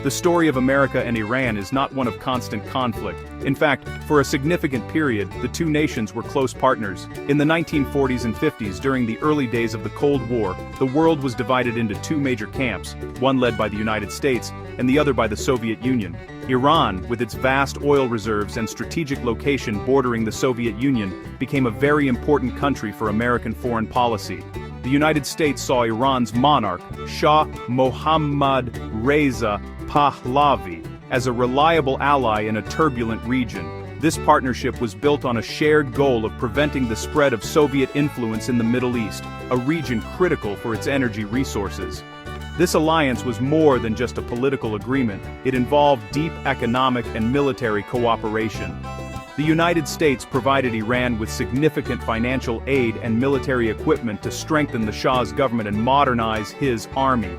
The story of America and Iran is not one of constant conflict. In fact, for a significant period, the two nations were close partners. In the 1940s and 50s, during the early days of the Cold War, the world was divided into two major camps, one led by the United States, and the other by the Soviet Union. Iran, with its vast oil reserves and strategic location bordering the Soviet Union, became a very important country for American foreign policy. The United States saw Iran's monarch, Shah Mohammad Reza Pahlavi, as a reliable ally in a turbulent region. This partnership was built on a shared goal of preventing the spread of Soviet influence in the Middle East, a region critical for its energy resources. This alliance was more than just a political agreement. It involved deep economic and military cooperation. The United States provided Iran with significant financial aid and military equipment to strengthen the Shah's government and modernize his army.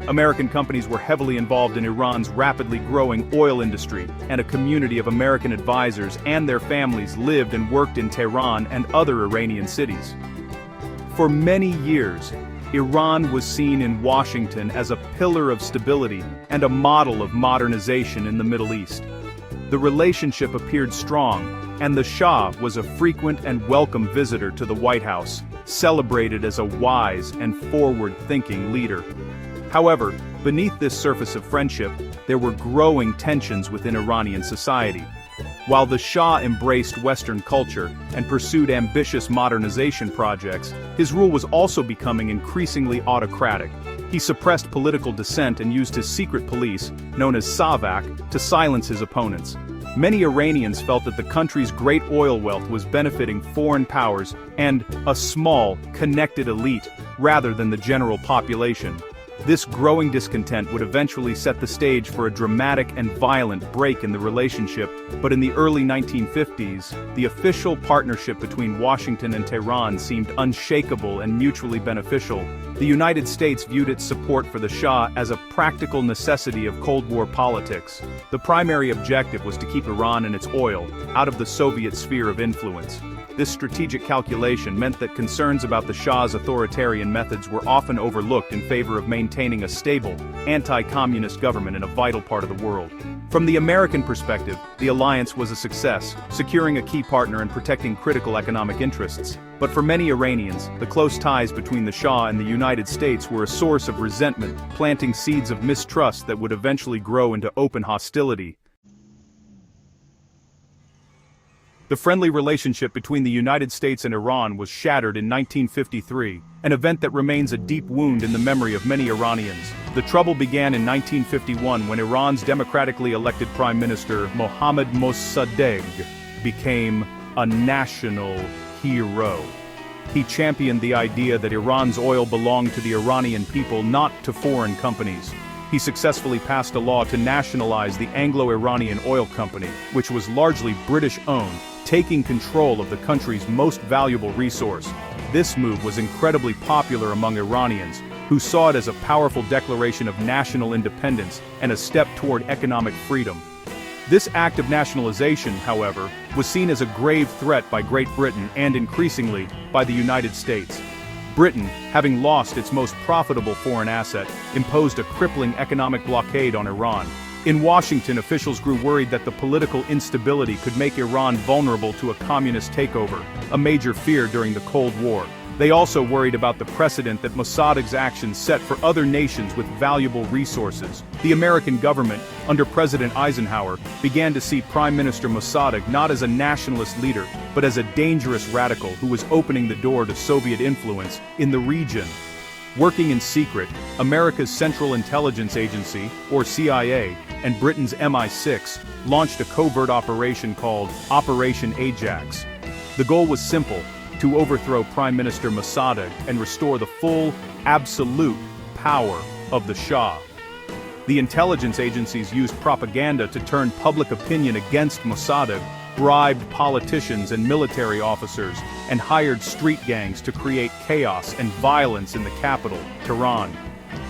American companies were heavily involved in Iran's rapidly growing oil industry, and a community of American advisors and their families lived and worked in Tehran and other Iranian cities. For many years, Iran was seen in Washington as a pillar of stability and a model of modernization in the Middle East. The relationship appeared strong, and the Shah was a frequent and welcome visitor to the White House, celebrated as a wise and forward-thinking leader. However, beneath this surface of friendship, there were growing tensions within Iranian society. While the Shah embraced Western culture and pursued ambitious modernization projects, his rule was also becoming increasingly autocratic. He suppressed political dissent and used his secret police, known as Savak, to silence his opponents. Many Iranians felt that the country's great oil wealth was benefiting foreign powers and a small, connected elite, rather than the general population. This growing discontent would eventually set the stage for a dramatic and violent break in the relationship, but in the early 1950s, the official partnership between Washington and Tehran seemed unshakable and mutually beneficial. The United States viewed its support for the Shah as a practical necessity of Cold War politics. The primary objective was to keep Iran and its oil out of the Soviet sphere of influence. This strategic calculation meant that concerns about the Shah's authoritarian methods were often overlooked in favor of maintaining a stable, anti-communist government in a vital part of the world. From the American perspective, the alliance was a success, securing a key partner and protecting critical economic interests. But for many Iranians, the close ties between the Shah and the United States were a source of resentment, planting seeds of mistrust that would eventually grow into open hostility. The friendly relationship between the United States and Iran was shattered in 1953, an event that remains a deep wound in the memory of many Iranians. The trouble began in 1951 when Iran's democratically elected Prime Minister Mohammad Mossadegh became a national hero. He championed the idea that Iran's oil belonged to the Iranian people, not to foreign companies. He successfully passed a law to nationalize the Anglo-Iranian Oil Company, which was largely British-owned, taking control of the country's most valuable resource. This move was incredibly popular among Iranians, who saw it as a powerful declaration of national independence and a step toward economic freedom. This act of nationalization, however, was seen as a grave threat by Great Britain and increasingly by the United States. Britain, having lost its most profitable foreign asset, imposed a crippling economic blockade on Iran. In Washington, officials grew worried that the political instability could make Iran vulnerable to a communist takeover, a major fear during the Cold War. They also worried about the precedent that Mossadegh's actions set for other nations with valuable resources. The American government, under President Eisenhower, began to see Prime Minister Mossadegh not as a nationalist leader, but as a dangerous radical who was opening the door to Soviet influence in the region. Working in secret, America's Central Intelligence Agency, or CIA, and Britain's MI6 launched a covert operation called Operation Ajax. The goal was simple: to overthrow Prime Minister Mossadegh and restore the full, absolute power of the Shah. The intelligence agencies used propaganda to turn public opinion against Mossadegh, bribed politicians and military officers, and hired street gangs to create chaos and violence in the capital, Tehran.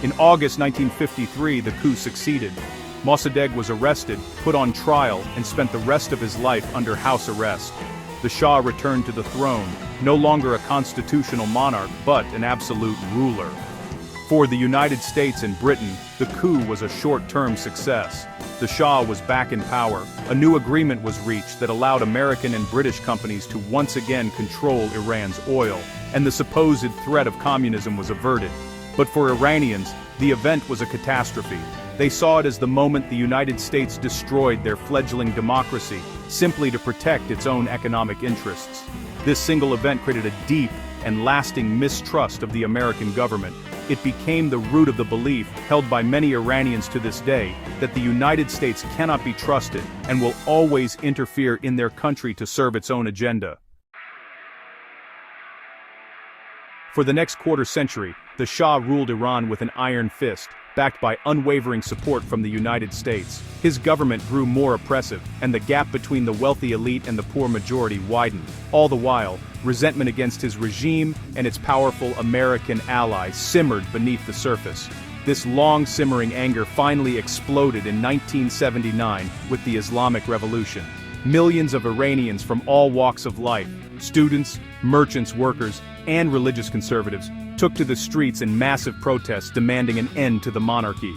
In August 1953, the coup succeeded. Mossadegh was arrested, put on trial, and spent the rest of his life under house arrest. The Shah returned to the throne, no longer a constitutional monarch but an absolute ruler. For the United States and Britain, the coup was a short-term success. The Shah was back in power. A new agreement was reached that allowed American and British companies to once again control Iran's oil, and the supposed threat of communism was averted. But for Iranians, the event was a catastrophe. They saw it as the moment the United States destroyed their fledgling democracy, simply to protect its own economic interests. This single event created a deep and lasting mistrust of the American government. It became the root of the belief, held by many Iranians to this day, that the United States cannot be trusted and will always interfere in their country to serve its own agenda. For the next quarter century, the Shah ruled Iran with an iron fist, backed by unwavering support from the United States. His government grew more oppressive, and the gap between the wealthy elite and the poor majority widened. All the while, resentment against his regime and its powerful American allies simmered beneath the surface. This long-simmering anger finally exploded in 1979 with the Islamic Revolution. Millions of Iranians from all walks of life, students, merchants, workers, and religious conservatives, took to the streets in massive protests demanding an end to the monarchy.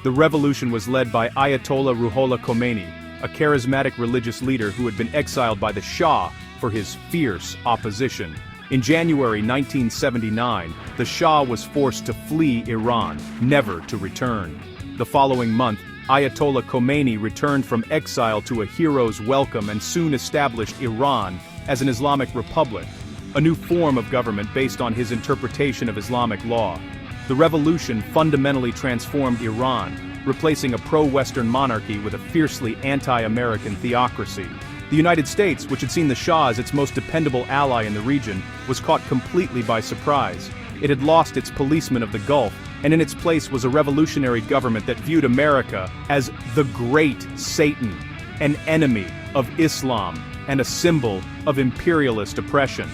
The revolution was led by Ayatollah Ruhollah Khomeini, a charismatic religious leader who had been exiled by the Shah for his fierce opposition. In January 1979, the Shah was forced to flee Iran, never to return. The following month, Ayatollah Khomeini returned from exile to a hero's welcome and soon established Iran as an Islamic republic, a new form of government based on his interpretation of Islamic law. The revolution fundamentally transformed Iran, replacing a pro-Western monarchy with a fiercely anti-American theocracy. The United States, which had seen the Shah as its most dependable ally in the region, was caught completely by surprise. It had lost its policeman of the Gulf, and in its place was a revolutionary government that viewed America as the great Satan, an enemy of Islam, and a symbol of imperialist oppression.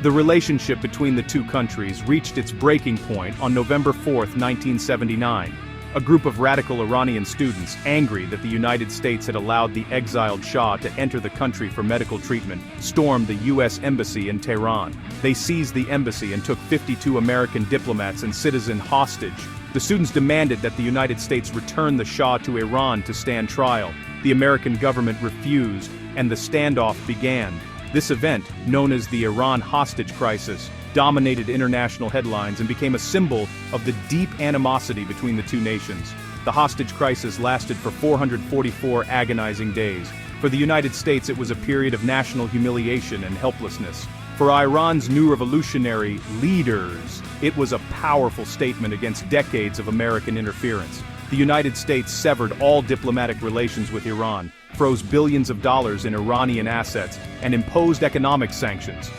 The relationship between the two countries reached its breaking point on November 4, 1979. A group of radical Iranian students, angry that the United States had allowed the exiled Shah to enter the country for medical treatment, stormed the U.S. Embassy in Tehran. They seized the embassy and took 52 American diplomats and citizens hostage. The students demanded that the United States return the Shah to Iran to stand trial. The American government refused, and the standoff began. This event, known as the Iran hostage crisis, dominated international headlines and became a symbol of the deep animosity between the two nations. The hostage crisis lasted for 444 agonizing days. For the United States, it was a period of national humiliation and helplessness. For Iran's new revolutionary leaders, it was a powerful statement against decades of American interference. The United States severed all diplomatic relations with Iran, froze billions of dollars in Iranian assets, and imposed economic sanctions.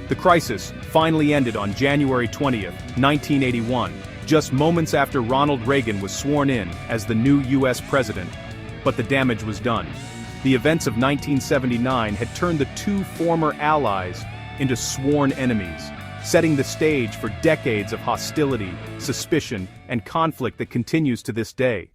The crisis finally ended on January 20, 1981, just moments after Ronald Reagan was sworn in as the new U.S. president. But the damage was done. The events of 1979 had turned the two former allies into sworn enemies, setting the stage for decades of hostility, suspicion, and conflict that continues to this day.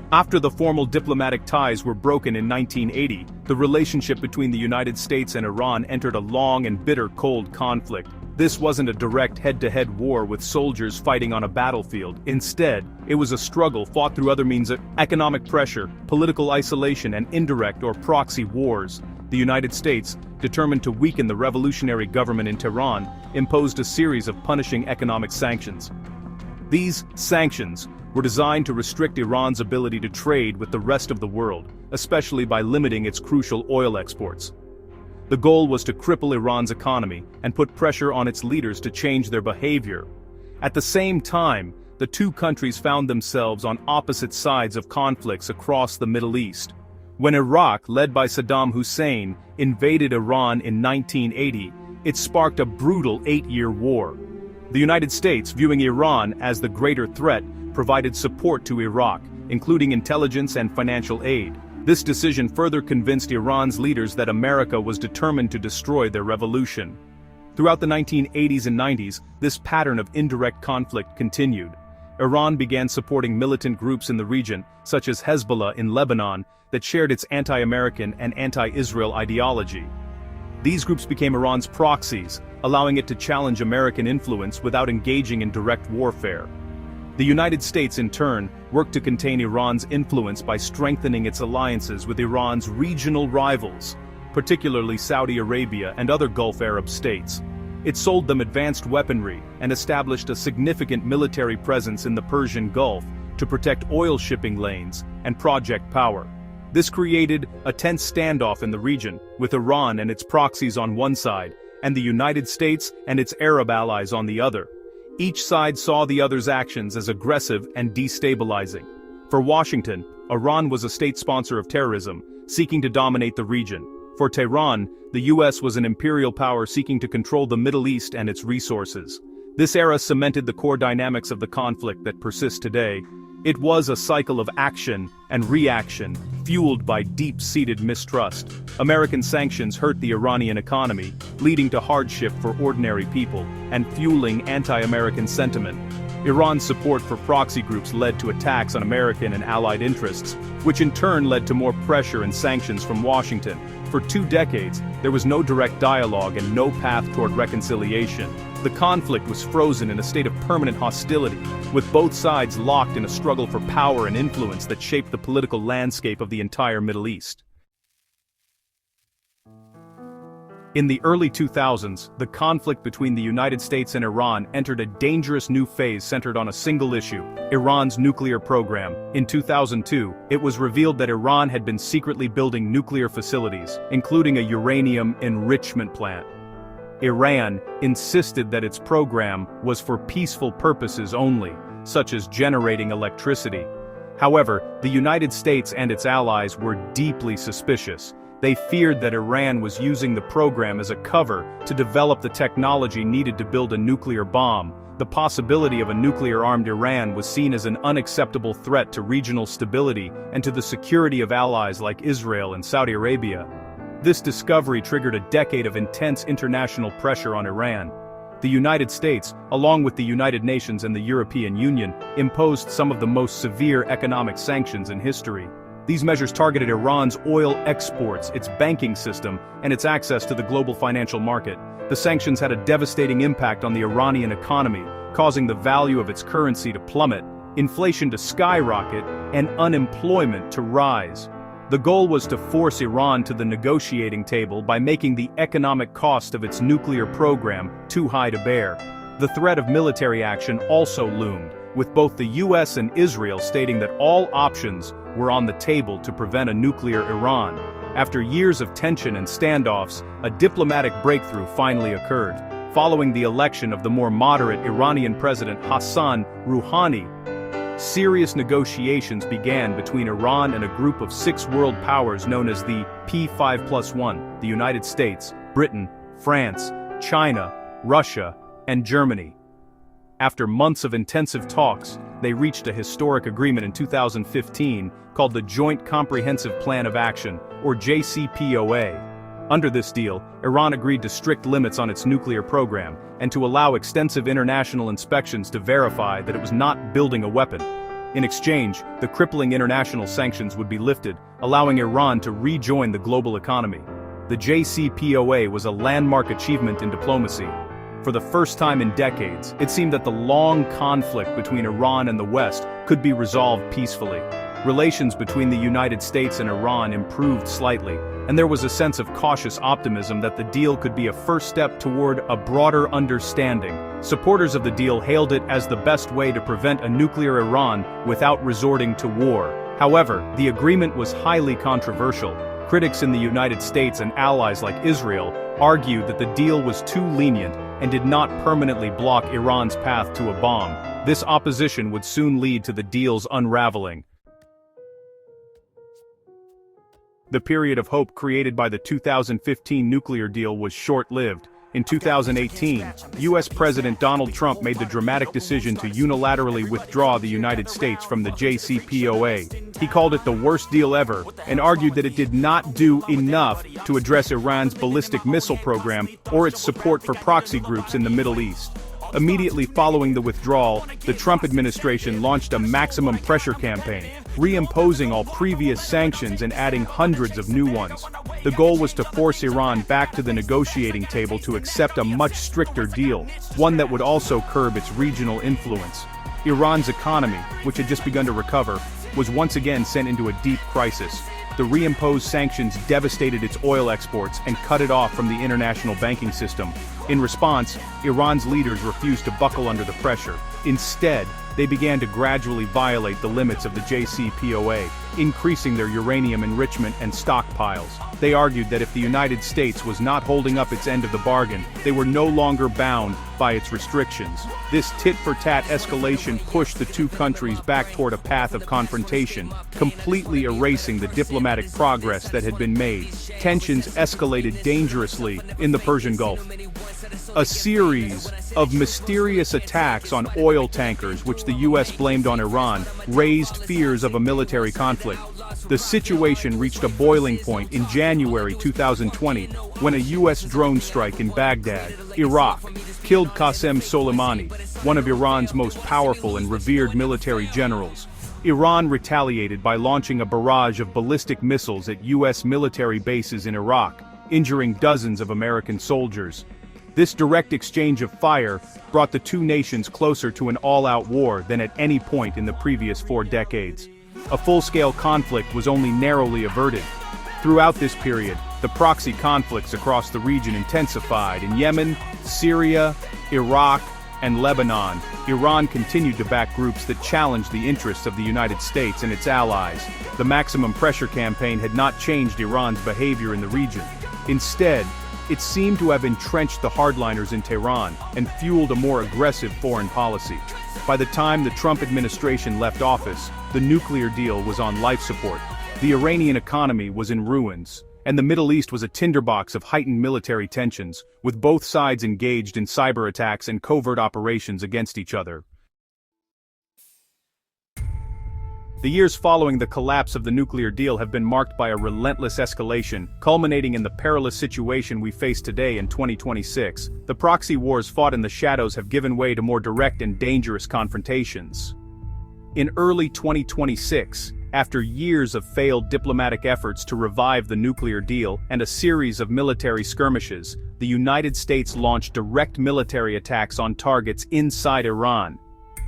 After the formal diplomatic ties were broken in 1980, the relationship between the United States and Iran entered a long and bitter cold conflict. This wasn't a direct head-to-head war with soldiers fighting on a battlefield. Instead, it was a struggle fought through other means of economic pressure, political isolation, and indirect or proxy wars. The United States, determined to weaken the revolutionary government in Tehran, imposed a series of punishing economic sanctions. These sanctions were designed to restrict Iran's ability to trade with the rest of the world, especially by limiting its crucial oil exports. The goal was to cripple Iran's economy and put pressure on its leaders to change their behavior. At the same time, the two countries found themselves on opposite sides of conflicts across the Middle East. When Iraq, led by Saddam Hussein, invaded Iran in 1980, it sparked a brutal 8-year war. The United States, viewing Iran as the greater threat, provided support to Iraq, including intelligence and financial aid. This decision further convinced Iran's leaders that America was determined to destroy their revolution. Throughout the 1980s and 90s, this pattern of indirect conflict continued. Iran began supporting militant groups in the region, such as Hezbollah in Lebanon, that shared its anti-American and anti-Israel ideology. These groups became Iran's proxies, allowing it to challenge American influence without engaging in direct warfare. The United States, in turn, worked to contain Iran's influence by strengthening its alliances with Iran's regional rivals, particularly Saudi Arabia and other Gulf Arab states. It sold them advanced weaponry and established a significant military presence in the Persian Gulf to protect oil shipping lanes and project power. This created a tense standoff in the region, with Iran and its proxies on one side, and the United States and its Arab allies on the other. Each side saw the other's actions as aggressive and destabilizing. For Washington, Iran was a state sponsor of terrorism, seeking to dominate the region. For Tehran, the US was an imperial power seeking to control the Middle East and its resources. This era cemented the core dynamics of the conflict that persists today. It was a cycle of action and reaction, fueled by deep-seated mistrust. American sanctions hurt the Iranian economy, leading to hardship for ordinary people, and fueling anti-American sentiment. Iran's support for proxy groups led to attacks on American and allied interests, which in turn led to more pressure and sanctions from Washington. For 2 decades, there was no direct dialogue and no path toward reconciliation. The conflict was frozen in a state of permanent hostility, with both sides locked in a struggle for power and influence that shaped the political landscape of the entire Middle East. In the early 2000s, the conflict between the United States and Iran entered a dangerous new phase centered on a single issue: Iran's nuclear program. In 2002, it was revealed that Iran had been secretly building nuclear facilities, including a uranium enrichment plant. Iran insisted that its program was for peaceful purposes only, such as generating electricity. However, the United States and its allies were deeply suspicious. They feared that Iran was using the program as a cover to develop the technology needed to build a nuclear bomb. The possibility of a nuclear-armed Iran was seen as an unacceptable threat to regional stability and to the security of allies like Israel and Saudi Arabia. This discovery triggered a decade of intense international pressure on Iran. The United States, along with the United Nations and the European Union, imposed some of the most severe economic sanctions in history. These measures targeted Iran's oil exports, its banking system, and its access to the global financial market. The sanctions had a devastating impact on the Iranian economy, causing the value of its currency to plummet, inflation to skyrocket, and unemployment to rise. The goal was to force Iran to the negotiating table by making the economic cost of its nuclear program too high to bear. The threat of military action also loomed, with both the US and Israel stating that all options were on the table to prevent a nuclear Iran. After years of tension and standoffs, a diplomatic breakthrough finally occurred. Following the election of the more moderate Iranian president Hassan Rouhani, serious negotiations began between Iran and a group of 6 world powers known as the P5+1, the United States, Britain, France, China, Russia, and Germany. After months of intensive talks, they reached a historic agreement in 2015 called the Joint Comprehensive Plan of Action, or JCPOA. Under this deal, Iran agreed to strict limits on its nuclear program, and to allow extensive international inspections to verify that it was not building a weapon. In exchange, the crippling international sanctions would be lifted, allowing Iran to rejoin the global economy. The JCPOA was a landmark achievement in diplomacy. For the first time in decades, it seemed that the long conflict between Iran and the West could be resolved peacefully. Relations between the United States and Iran improved slightly, and there was a sense of cautious optimism that the deal could be a first step toward a broader understanding. Supporters of the deal hailed it as the best way to prevent a nuclear Iran without resorting to war. However, the agreement was highly controversial. Critics in the United States and allies like Israel argued that the deal was too lenient and did not permanently block Iran's path to a bomb. This opposition would soon lead to the deal's unraveling. The period of hope created by the 2015 nuclear deal was short-lived. In 2018, US President Donald Trump made the dramatic decision to unilaterally withdraw the United States from the JCPOA. He called it the worst deal ever, and argued that it did not do enough to address Iran's ballistic missile program or its support for proxy groups in the Middle East. Immediately following the withdrawal, the Trump administration launched a maximum pressure campaign, reimposing all previous sanctions and adding hundreds of new ones. The goal was to force Iran back to the negotiating table to accept a much stricter deal, one that would also curb its regional influence. Iran's economy, which had just begun to recover, was once again sent into a deep crisis. The reimposed sanctions devastated its oil exports and cut it off from the international banking system. In response, Iran's leaders refused to buckle under the pressure. Instead, they began to gradually violate the limits of the JCPOA, increasing their uranium enrichment and stockpiles. They argued that if the United States was not holding up its end of the bargain, they were no longer bound by its restrictions. This tit-for-tat escalation pushed the two countries back toward a path of confrontation, completely erasing the diplomatic progress that had been made. Tensions escalated dangerously in the Persian Gulf. A series of mysterious attacks on oil tankers, which the U.S. blamed on Iran, raised fears of a military conflict. The situation reached a boiling point in January 2020, when a U.S. drone strike in Baghdad, Iraq, killed Qasem Soleimani, one of Iran's most powerful and revered military generals. Iran retaliated by launching a barrage of ballistic missiles at U.S. military bases in Iraq, injuring dozens of American soldiers. This direct exchange of fire brought the two nations closer to an all-out war than at any point in the previous 4 decades. A full-scale conflict was only narrowly averted. Throughout this period, the proxy conflicts across the region intensified. In Yemen, Syria, Iraq, and Lebanon, Iran continued to back groups that challenged the interests of the United States and its allies. The maximum pressure campaign had not changed Iran's behavior in the region. Instead, it seemed to have entrenched the hardliners in Tehran and fueled a more aggressive foreign policy. By the time the Trump administration left office, the nuclear deal was on life support, the Iranian economy was in ruins, and the Middle East was a tinderbox of heightened military tensions, with both sides engaged in cyber attacks and covert operations against each other. The years following the collapse of the nuclear deal have been marked by a relentless escalation, culminating in the perilous situation we face today in 2026. The proxy wars fought in the shadows have given way to more direct and dangerous confrontations. In early 2026, after years of failed diplomatic efforts to revive the nuclear deal and a series of military skirmishes, the United States launched direct military attacks on targets inside Iran.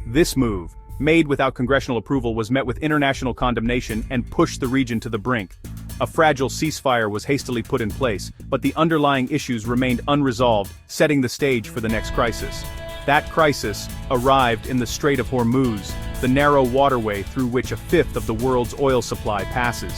This move, made without congressional approval, was met with international condemnation and pushed the region to the brink. A fragile ceasefire was hastily put in place, but the underlying issues remained unresolved, setting the stage for the next crisis. That crisis arrived in the Strait of Hormuz, the narrow waterway through which a fifth of the world's oil supply passes.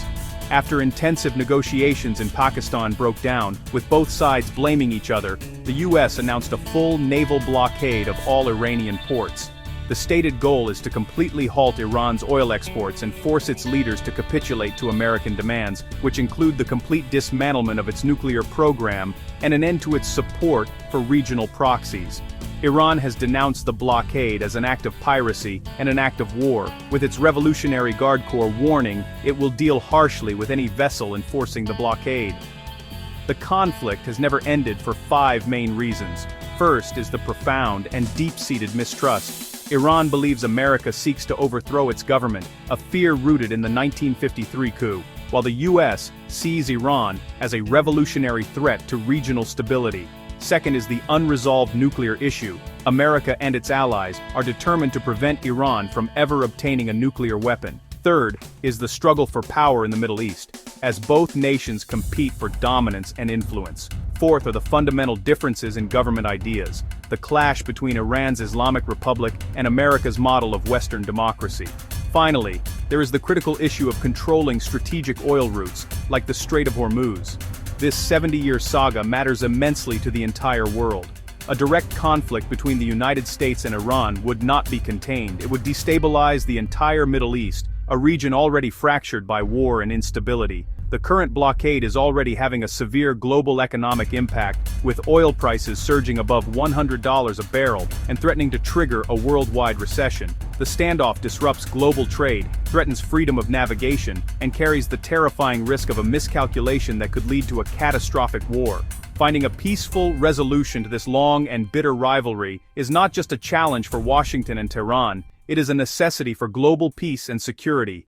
After intensive negotiations in Pakistan broke down, with both sides blaming each other, the U.S. announced a full naval blockade of all Iranian ports. The stated goal is to completely halt Iran's oil exports and force its leaders to capitulate to American demands, which include the complete dismantlement of its nuclear program and an end to its support for regional proxies. Iran has denounced the blockade as an act of piracy and an act of war, with its Revolutionary Guard Corps warning it will deal harshly with any vessel enforcing the blockade. The conflict has never ended for 5 main reasons. First is the profound and deep-seated mistrust. Iran believes America seeks to overthrow its government, a fear rooted in the 1953 coup, while the U.S. sees Iran as a revolutionary threat to regional stability. Second is the unresolved nuclear issue. America and its allies are determined to prevent Iran from ever obtaining a nuclear weapon. Third is the struggle for power in the Middle East, as both nations compete for dominance and influence. Fourth are the fundamental differences in government ideas, the clash between Iran's Islamic Republic and America's model of Western democracy. Finally, there is the critical issue of controlling strategic oil routes, like the Strait of Hormuz. This 70-year saga matters immensely to the entire world. A direct conflict between the United States and Iran would not be contained. It would destabilize the entire Middle East, a region already fractured by war and instability. The current blockade is already having a severe global economic impact, with oil prices surging above $100 a barrel and threatening to trigger a worldwide recession. The standoff disrupts global trade, threatens freedom of navigation, and carries the terrifying risk of a miscalculation that could lead to a catastrophic war. Finding a peaceful resolution to this long and bitter rivalry is not just a challenge for Washington and Tehran, it is a necessity for global peace and security.